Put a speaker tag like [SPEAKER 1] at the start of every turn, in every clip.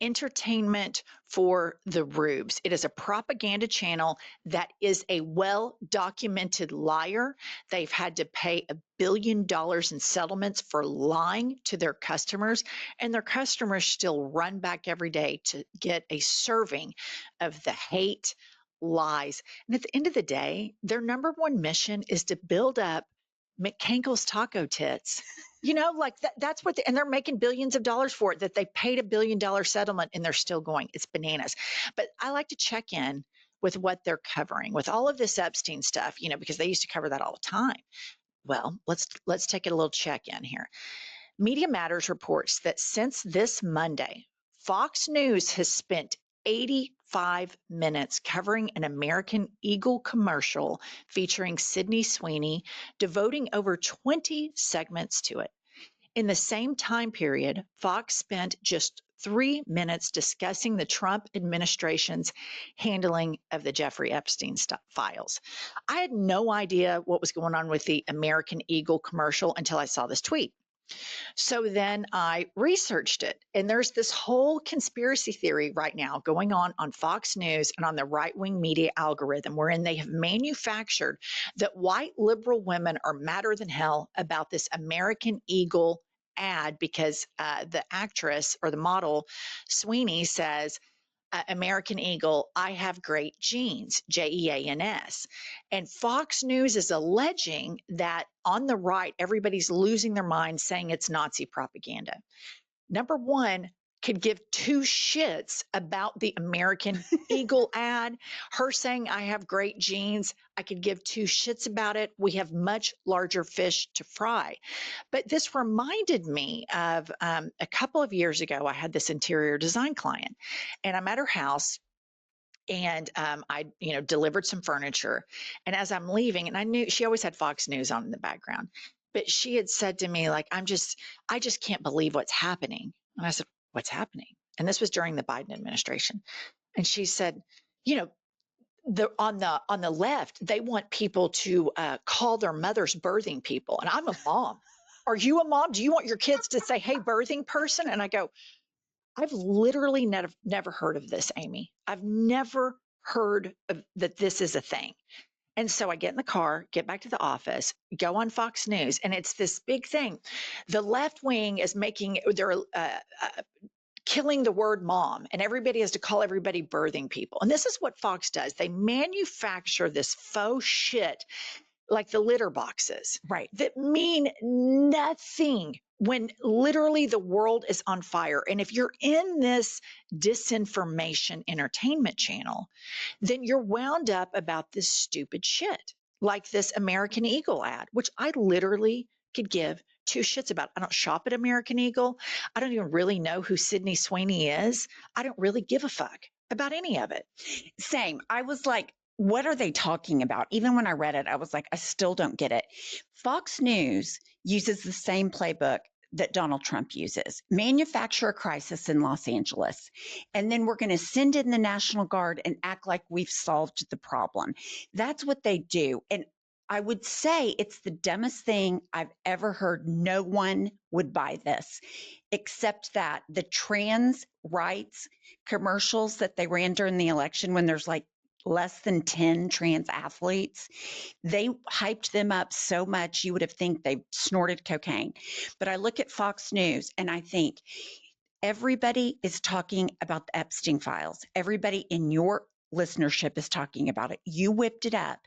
[SPEAKER 1] entertainment for the rubes. It is a propaganda channel that is a well-documented liar. They've had to pay $1 billion in settlements for lying to their customers, and their customers still run back every day to get a serving of the hate, lies. And at the end of the day, their number one mission is to build up McCankle's taco tits. Like that's what, and they're making billions of dollars for it, that they paid $1 billion settlement and they're still going. It's bananas. But I like to check in with what they're covering with all of this Epstein stuff, because they used to cover that all the time. Well, let's take a little check in here. Media Matters reports that since this Monday, Fox News has spent 85 minutes covering an American Eagle commercial featuring Sydney Sweeney, devoting over 20 segments to it. In the same time period, Fox spent just 3 minutes discussing the Trump administration's handling of the Jeffrey Epstein files. I had no idea what was going on with the American Eagle commercial until I saw this tweet. So then I researched it, and there's this whole conspiracy theory right now going on Fox News and on the right-wing media algorithm, wherein they have manufactured that white liberal women are madder than hell about this American Eagle ad because the actress or the model Sweeney says, American Eagle, I have great genes, Jeans. And Fox News is alleging that on the right, everybody's losing their mind saying it's Nazi propaganda. Number one, could give two shits about the American Eagle ad. Her saying, I have great genes. I could give two shits about it. We have much larger fish to fry. But this reminded me of a couple of years ago, I had this interior design client, and I'm at her house. And I, delivered some furniture. And as I'm leaving, and I knew she always had Fox News on in the background, but she had said to me, like, I just can't believe what's happening. And I said, what's happening? And this was during the Biden administration. And she said, on the left, they want people to call their mothers birthing people. And I'm a mom. Are you a mom? Do you want your kids to say, hey, birthing person? And I go, I've literally never heard of this, Amy. I've never heard of that this is a thing. And so I get in the car, get back to the office, go on Fox News, and it's this big thing. The left wing is they're killing the word mom, and everybody has to call everybody birthing people. And this is what Fox does. They manufacture this faux shit like the litter boxes,
[SPEAKER 2] right,
[SPEAKER 1] that mean nothing when literally the world is on fire. And if you're in this disinformation entertainment channel, then you're wound up about this stupid shit, like this American Eagle ad, which I literally could give two shits about. I don't shop at American Eagle. I don't even really know who Sydney Sweeney is. I don't really give a fuck about any of it.
[SPEAKER 2] Same. I was like, what are they talking about? Even when I read it, I was like, I still don't get it. Fox News uses the same playbook that Donald Trump uses. Manufacture a crisis in Los Angeles, and then we're going to send in the National Guard and act like we've solved the problem. That's what they do. And I would say it's the dumbest thing I've ever heard. No one would buy this, except that the trans rights commercials that they ran during the election, when there's like less than 10 trans athletes, they hyped them up so much you would have think they snorted cocaine. But I look at Fox News and I think everybody is talking about the Epstein files. Everybody in your listenership is talking about it. You whipped it up,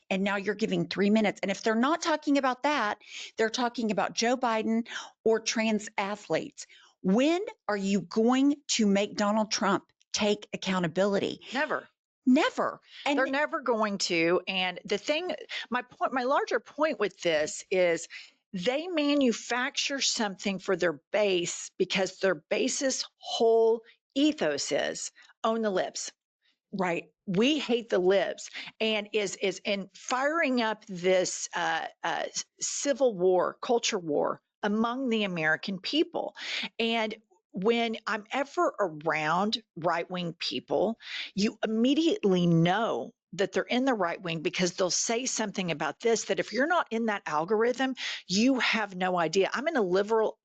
[SPEAKER 2] and now you're giving 3 minutes. And if they're not talking about that, they're talking about Joe Biden or trans athletes. When are you going to make Donald Trump take accountability?
[SPEAKER 1] Never.
[SPEAKER 2] Never.
[SPEAKER 1] And they're never going to. And the thing, my larger point with this is they manufacture something for their base because their base's whole ethos is own the libs.
[SPEAKER 2] Right.
[SPEAKER 1] We hate the libs, and is in firing up this civil war, culture war among the American people. And when I'm ever around right-wing people, you immediately know that they're in the right wing because they'll say something about this, that if you're not in that algorithm, you have no idea. I'm in a liberal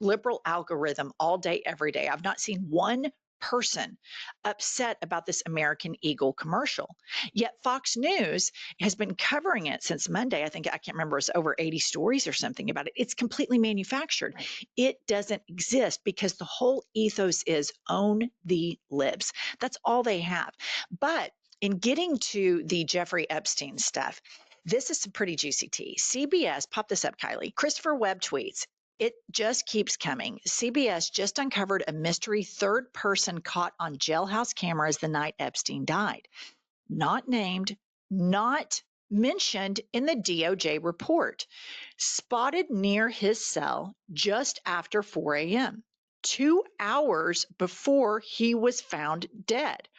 [SPEAKER 1] algorithm all day, every day. I've not seen one person upset about this American Eagle commercial. Yet Fox News has been covering it since Monday. I think, I can't remember, it's over 80 stories or something about it. It's completely manufactured. It doesn't exist because the whole ethos is own the libs. That's all they have. But in getting to the Jeffrey Epstein stuff, this is some pretty juicy tea. CBS, pop this up, Kylie. Christopher Webb tweets, it just keeps coming. CBS just uncovered a mystery third person caught on jailhouse cameras the night Epstein died. Not named, not mentioned in the DOJ report. Spotted near his cell just after 4 a.m., 2 hours before he was found dead.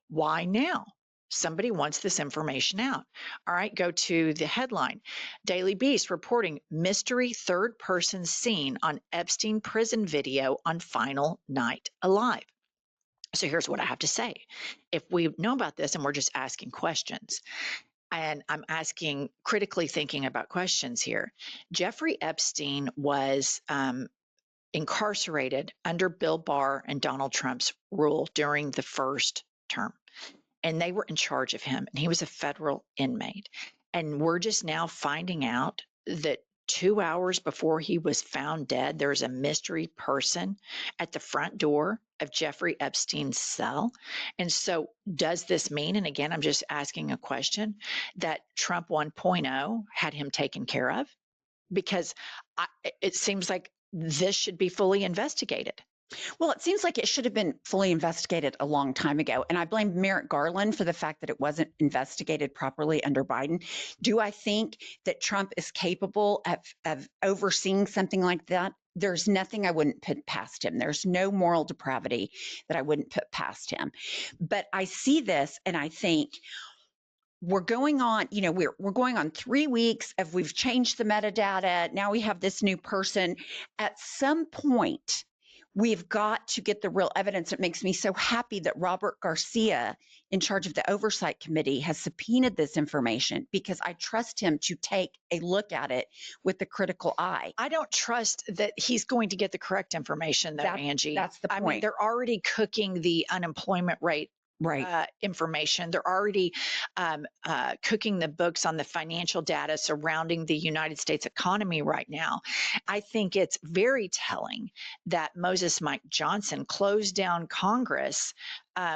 [SPEAKER 1] Why now? Somebody wants this information out. All right, go to the headline. Daily Beast reporting mystery third person seen on Epstein prison video on final night alive. So here's what I have to say. If we know about this and we're just asking questions, and I'm asking, critically thinking about questions here, Jeffrey Epstein was incarcerated under Bill Barr and Donald Trump's rule during the first term, and they were in charge of him, and he was a federal inmate. And we're just now finding out that 2 hours before he was found dead, there's a mystery person at the front door of Jeffrey Epstein's cell. And so does this mean, and again, I'm just asking a question, that Trump 1.0 had him taken care of? Because it seems like this should be fully investigated.
[SPEAKER 2] Well, it seems like it should have been fully investigated a long time ago. And I blame Merrick Garland for the fact that it wasn't investigated properly under Biden. Do I think that Trump is capable of overseeing something like that? There's nothing I wouldn't put past him. There's no moral depravity that I wouldn't put past him. But I see this and I think, we're going on, we're going on 3 weeks of we've changed the metadata. Now we have this new person. At some point, we've got to get the real evidence. It makes me so happy that Robert Garcia, in charge of the Oversight Committee, has subpoenaed this information because I trust him to take a look at it with a critical eye.
[SPEAKER 1] I don't trust that he's going to get the correct information, though, Angie.
[SPEAKER 2] That's the point.
[SPEAKER 1] I mean, they're already cooking the unemployment rate information. They're already cooking the books on the financial data surrounding the United States economy right now. I think it's very telling that Moses Mike Johnson closed down Congress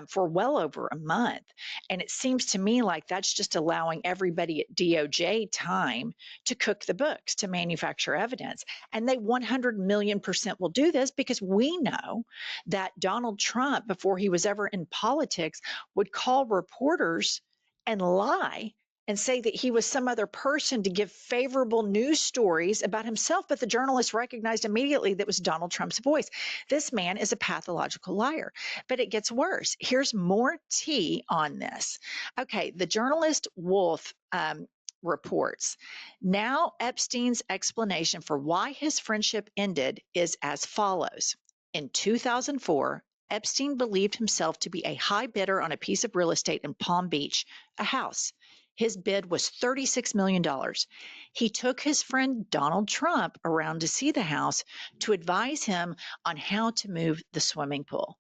[SPEAKER 1] for well over a month. And it seems to me like that's just allowing everybody at DOJ time to cook the books, to manufacture evidence. And they 100 million% will do this because we know that Donald Trump, before he was ever in politics, would call reporters and lie and say that he was some other person to give favorable news stories about himself. But the journalists recognized immediately that was Donald Trump's voice. This man is a pathological liar. But it gets worse. Here's more tea on this. Okay, the journalist Wolf reports, now Epstein's explanation for why his friendship ended is as follows. In 2004, Epstein believed himself to be a high bidder on a piece of real estate in Palm Beach, a house. His bid was $36 million. He took his friend Donald Trump around to see the house to advise him on how to move the swimming pool.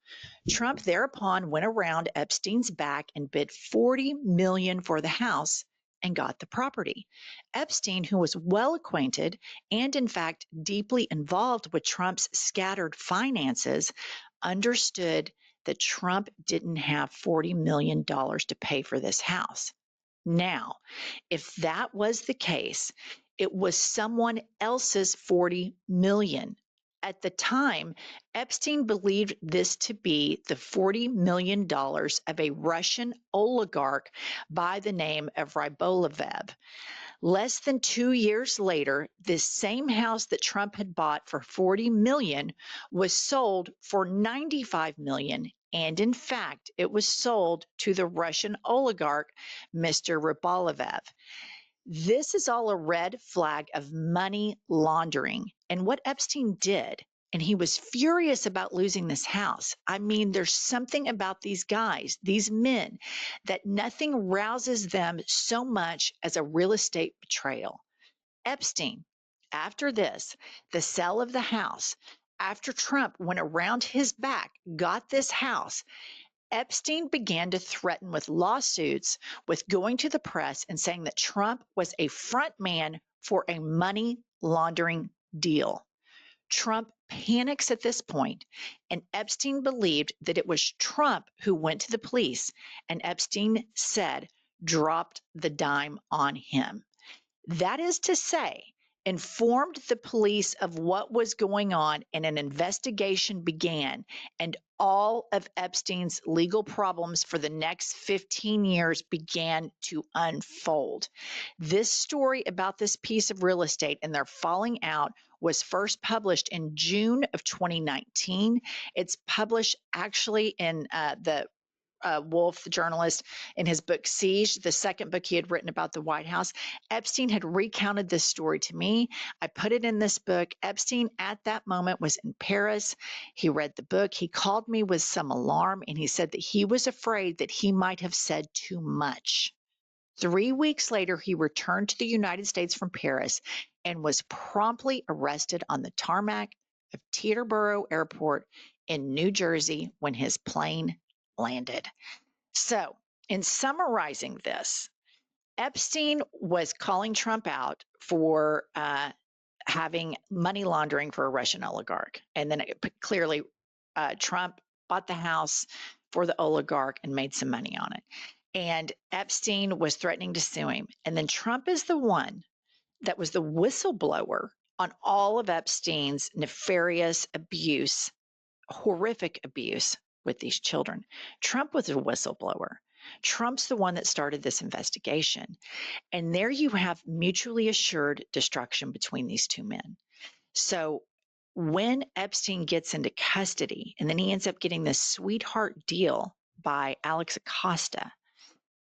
[SPEAKER 1] Trump thereupon went around Epstein's back and bid $40 million for the house and got the property. Epstein, who was well acquainted and in fact deeply involved with Trump's scattered finances, understood that Trump didn't have $40 million to pay for this house. Now, if that was the case, it was someone else's $40 million. At the time, Epstein believed this to be the $40 million of a Russian oligarch by the name of Rybolovlev. Less than 2 years later, this same house that Trump had bought for $40 million was sold for $95 million. And in fact, it was sold to the Russian oligarch, Mr. Rybolovlev. This is all a red flag of money laundering. And what Epstein did, and he was furious about losing this house. I mean, there's something about these guys, these men, that nothing rouses them so much as a real estate betrayal. Epstein, after this, the sale of the house, after Trump went around his back, got this house, Epstein began to threaten with lawsuits, with going to the press and saying that Trump was a front man for a money laundering deal. Trump panics at this point, and Epstein believed that it was Trump who went to the police, and Epstein said, dropped the dime on him. That is to say, informed the police of what was going on, and an investigation began, and all of Epstein's legal problems for the next 15 years began to unfold. This story about this piece of real estate and their falling out was first published in June of 2019. It's published actually in the Wolf, the journalist, in his book Siege, the second book he had written about the White House. Epstein had recounted this story to me. I put it in this book. Epstein, at that moment, was in Paris. He read the book. He called me with some alarm, and he said that he was afraid that he might have said too much. 3 weeks later, he returned to the United States from Paris and was promptly arrested on the tarmac of Teterboro Airport in New Jersey when his plane landed. So, in summarizing this, Epstein was calling Trump out for having money laundering for a Russian oligarch. And then clearly, Trump bought the house for the oligarch and made some money on it. And Epstein was threatening to sue him. And then Trump is the one that was the whistleblower on all of Epstein's nefarious abuse, horrific abuse with these children. Trump was a whistleblower. Trump's the one that started this investigation. And there you have mutually assured destruction between these two men. So when Epstein gets into custody, and then he ends up getting this sweetheart deal by Alex Acosta,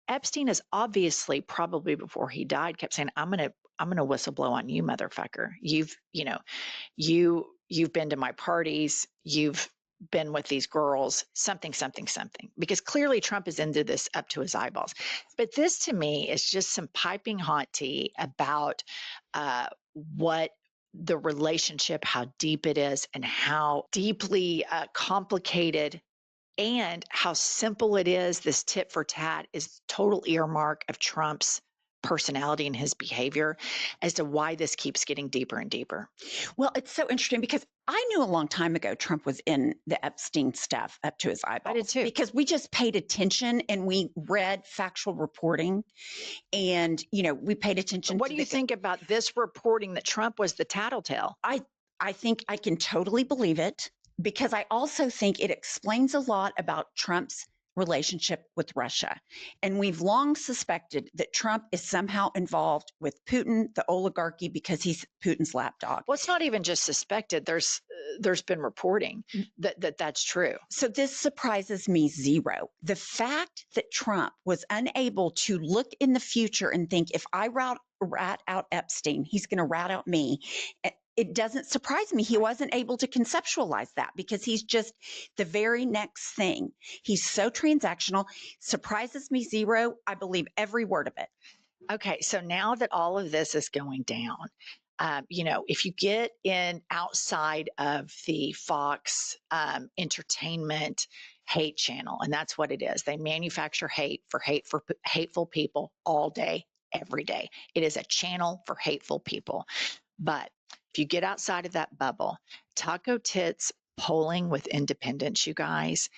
[SPEAKER 1] Epstein is obviously, probably before he died, kept saying, I'm gonna whistleblow on you, motherfucker. You've been to my parties, you've been with these girls, something, because clearly Trump is into this up to his eyeballs. But this to me is just some piping hot tea about what the relationship, how deep it is, and how deeply complicated, and how simple it is. This tit for tat is total earmark of Trump's personality and his behavior as to why this keeps getting deeper and deeper.
[SPEAKER 2] Well, it's so interesting because I knew a long time ago Trump was in the Epstein stuff up to his eyeballs.
[SPEAKER 1] I did too.
[SPEAKER 2] Because we just paid attention and we read factual reporting, and we paid attention.
[SPEAKER 1] What do you think about this reporting that Trump was the tattletale?
[SPEAKER 2] I think I can totally believe it, because I also think it explains a lot about Trump's relationship with Russia. And we've long suspected that Trump is somehow involved with Putin, the oligarchy, because he's Putin's lapdog.
[SPEAKER 1] Well, it's not even just suspected. There's been reporting that that's true.
[SPEAKER 2] So this surprises me zero. The fact that Trump was unable to look in the future and think, if I rat out Epstein, he's going to rat out me. It doesn't surprise me. He wasn't able to conceptualize that, because he's just the very next thing. He's so transactional. Surprises me zero. I believe every word of it.
[SPEAKER 1] Okay, so now that all of this is going down, if you get in outside of the Fox entertainment hate channel, and that's what it is. They manufacture hate for hateful people all day, every day. It is a channel for hateful people. But if you get outside of that bubble, Taco Tits polling with independents, you guys,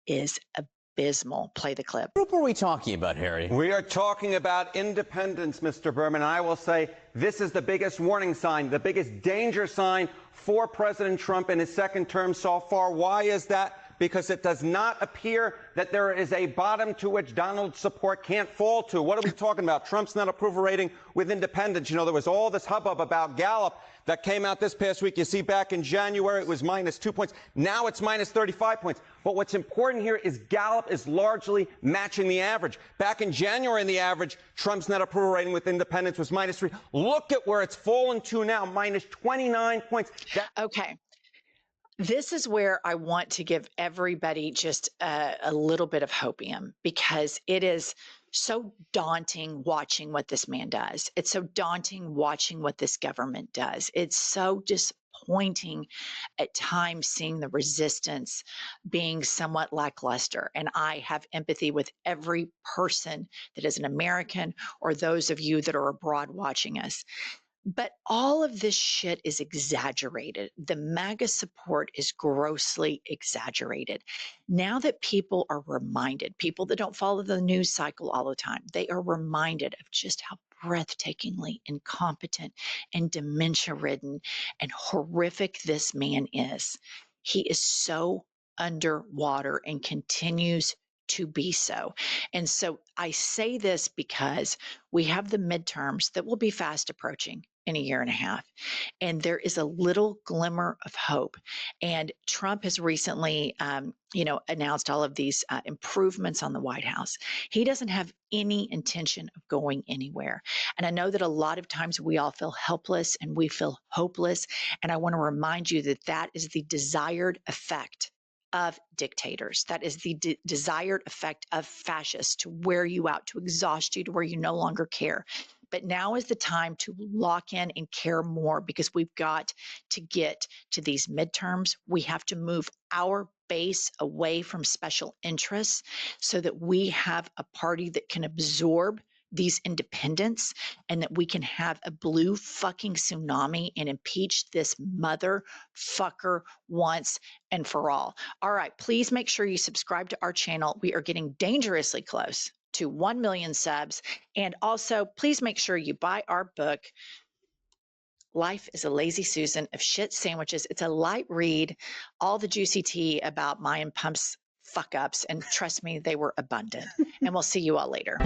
[SPEAKER 1] is abysmal. Play the clip.
[SPEAKER 3] What group are we talking about, Harry?
[SPEAKER 4] We are talking about independence, Mr. Berman. I will say this is the biggest warning sign, the biggest danger sign for President Trump in his second term so far. Why is that? Because it does not appear that there is a bottom to which Donald's support can't fall to. What are we talking about? Trump's not approval rating with independents. There was all this hubbub about Gallup that came out this past week. You see, back in January, it was minus 2 points. Now it's minus 35 points. But what's important here is Gallup is largely matching the average. Back in January, in the average, Trump's net approval rating with independents was minus 3. Look at where it's fallen to now, minus 29 points.
[SPEAKER 1] Okay. This is where I want to give everybody just a little bit of hopium, because it is so daunting watching what this man does. It's so daunting watching what this government does. It's so just disappointing at times seeing the resistance being somewhat lackluster. And I have empathy with every person that is an American or those of you that are abroad watching us. But all of this shit is exaggerated. The MAGA support is grossly exaggerated. Now that people are reminded, people that don't follow the news cycle all the time, they are reminded of just how breathtakingly incompetent and dementia ridden and horrific this man is. He is so underwater and continues to be so. And so I say this because we have the midterms that will be fast approaching in a year and a half. And there is a little glimmer of hope. And Trump has recently, announced all of these improvements on the White House. He doesn't have any intention of going anywhere. And I know that a lot of times we all feel helpless and we feel hopeless. And I want to remind you that that is the desired effect of dictators. That is the desired effect of fascists, to wear you out, to exhaust you, to where you no longer care. But now is the time to lock in and care more, because we've got to get to these midterms. We have to move our base away from special interests so that we have a party that can absorb these independents, and that we can have a blue fucking tsunami and impeach this motherfucker once and for all. All right, please make sure you subscribe to our channel. We are getting dangerously close to 1 million subs. And also, please make sure you buy our book, Life is a Lazy Susan of Shit Sandwiches. It's a light read, all the juicy tea about Mayan Pump's fuck ups. And trust me, they were abundant. And we'll see you all later.